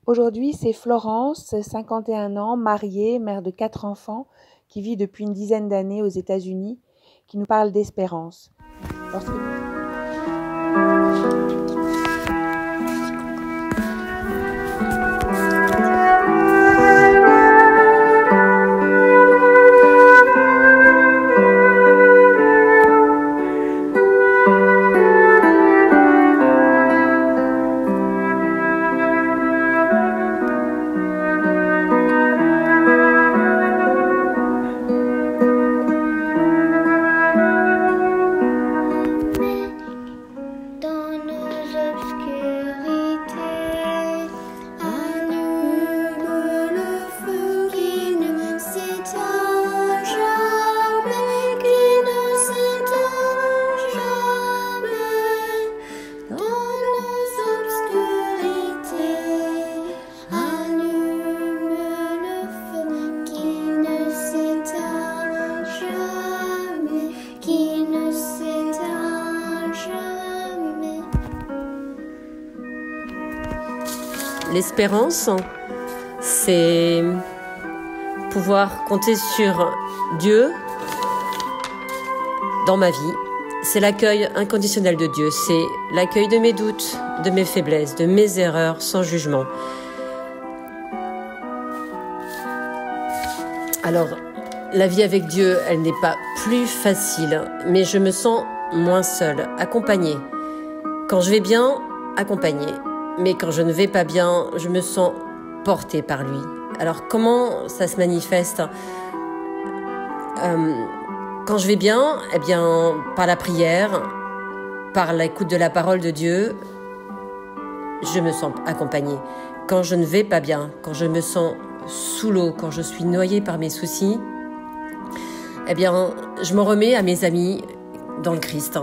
Aujourd'hui, c'est Florence, 51 ans, mariée, mère de 4 enfants, qui vit depuis une dizaine d'années aux États-Unis, qui nous parle d'espérance. Lorsque... L'espérance, c'est pouvoir compter sur Dieu dans ma vie. C'est l'accueil inconditionnel de Dieu. C'est l'accueil de mes doutes, de mes faiblesses, de mes erreurs, sans jugement. Alors, la vie avec Dieu, elle n'est pas plus facile, mais je me sens moins seule, accompagnée. Quand je vais bien, accompagnée. Mais quand je ne vais pas bien, je me sens portée par lui. Alors comment ça se manifeste ? Quand je vais bien, eh bien, par la prière, par l'écoute de la parole de Dieu, je me sens accompagnée. Quand je ne vais pas bien, quand je me sens sous l'eau, quand je suis noyée par mes soucis, eh bien, je m'en remets à mes amis dans le Christ.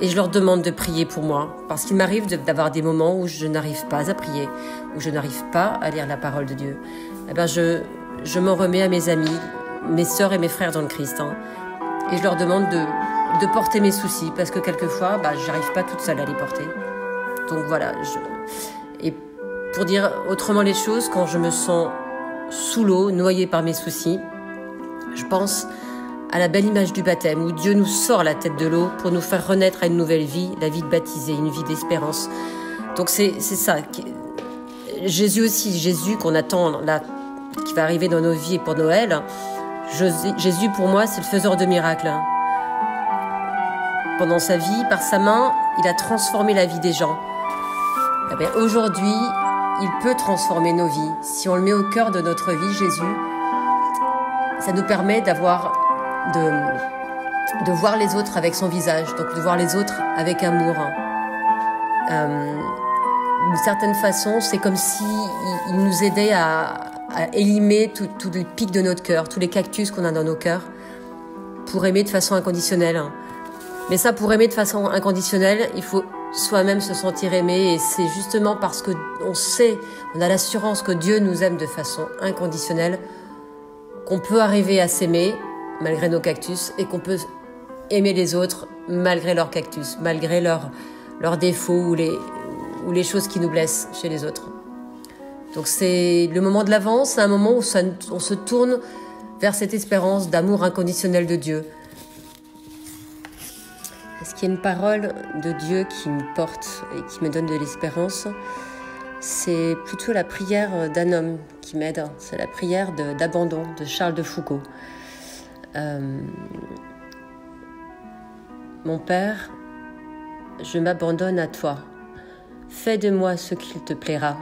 Et je leur demande de prier pour moi, parce qu'il m'arrive d'avoir des moments où je n'arrive pas à prier, où je n'arrive pas à lire la parole de Dieu. Eh ben je m'en remets à mes amis, mes sœurs et mes frères dans le Christ, et je leur demande de porter mes soucis, parce que quelquefois, j'arrive pas toute seule à les porter. Donc voilà. Et pour dire autrement les choses, quand je me sens sous l'eau, noyée par mes soucis, je pense à la belle image du baptême, où Dieu nous sort la tête de l'eau pour nous faire renaître à une nouvelle vie, la vie de baptisé, une vie d'espérance. Donc c'est ça. Jésus aussi, Jésus qu'on attend là, qui va arriver dans nos vies pour Noël. Jésus pour moi, c'est le faiseur de miracles. Pendant sa vie, par sa main, il a transformé la vie des gens. Eh bien, aujourd'hui, il peut transformer nos vies. Si on le met au cœur de notre vie, Jésus, ça nous permet de voir les autres avec son visage, donc de voir les autres avec amour. D'une certaine façon, c'est comme si il nous aidait à élimer tous les pics de notre cœur, tous les cactus qu'on a dans nos cœurs, pour aimer de façon inconditionnelle. Mais ça, pour aimer de façon inconditionnelle, il faut soi-même se sentir aimé, et c'est justement parce que on a l'assurance que Dieu nous aime de façon inconditionnelle, qu'on peut arriver à s'aimer malgré nos cactus, et qu'on peut aimer les autres malgré leurs cactus, malgré leurs défauts ou les choses qui nous blessent chez les autres. Donc c'est le moment de l'Avent, c'est un moment où on se tourne vers cette espérance d'amour inconditionnel de Dieu. Est-ce qu'il y a une parole de Dieu qui me porte et qui me donne de l'espérance ? C'est plutôt la prière d'un homme qui m'aide. C'est la prière d'abandon de Charles de Foucault. Mon Père, je m'abandonne à toi. Fais de moi ce qu'il te plaira.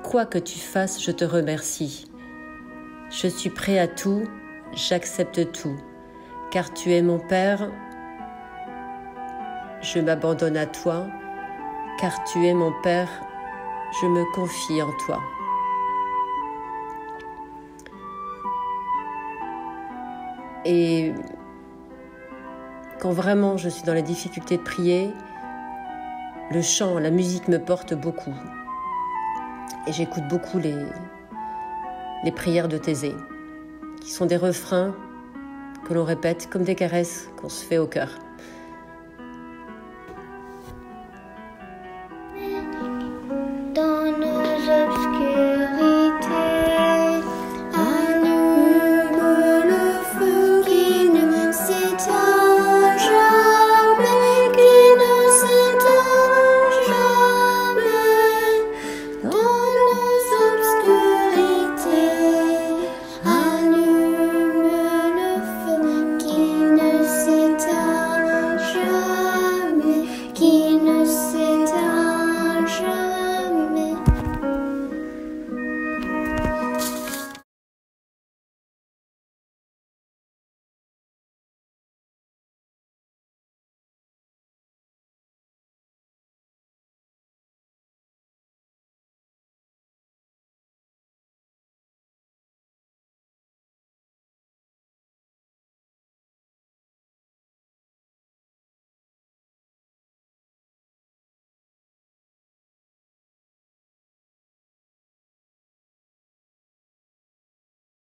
Quoi que tu fasses, je te remercie. Je suis prêt à tout, j'accepte tout. Car tu es mon Père, je m'abandonne à toi. Car tu es mon Père, je me confie en toi. Et quand vraiment je suis dans la difficulté de prier, le chant, la musique me porte beaucoup. Et j'écoute beaucoup les prières de Thésée, qui sont des refrains que l'on répète comme des caresses qu'on se fait au cœur.